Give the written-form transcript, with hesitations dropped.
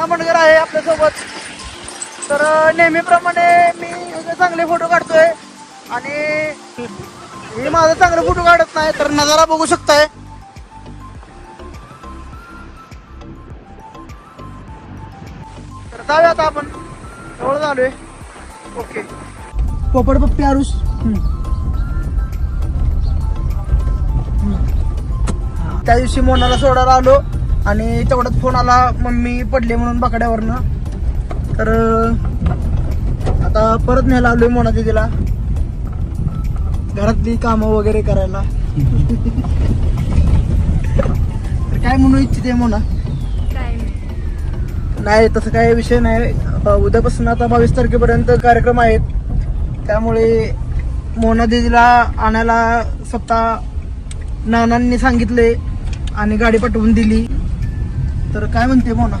नामणगर आहे आपल्यासोबत. तर नेहमीप्रमाणे मी चांगले फोटो काढतोय आणि हे माझा चांगले फोटो काढत नाही, तर नजारा बघू शकताय. तर जाऊया आता आपण, जवळ झालोय. ओके, पोपट पप्पी आरुष. त्या दिवशी मोनाला सोडायला आलो आणि तेवढ्यात फोन आला, मम्मी पडले म्हणून बाकड्यावरनं. तर आता परत न्यायला आलोय मोना दिदीला घरातली कामं वगैरे करायला. तर काय म्हणू इच्छिते मोना? नाही तसं काही विषय नाही. उद्यापासून आता 22 तारखेपर्यंत कार्यक्रम आहेत, त्यामुळे मोना दिदीला आणायला स्वतः नानांनी सांगितले आणि गाडी पाठवून दिली. तर काय म्हणते मोना?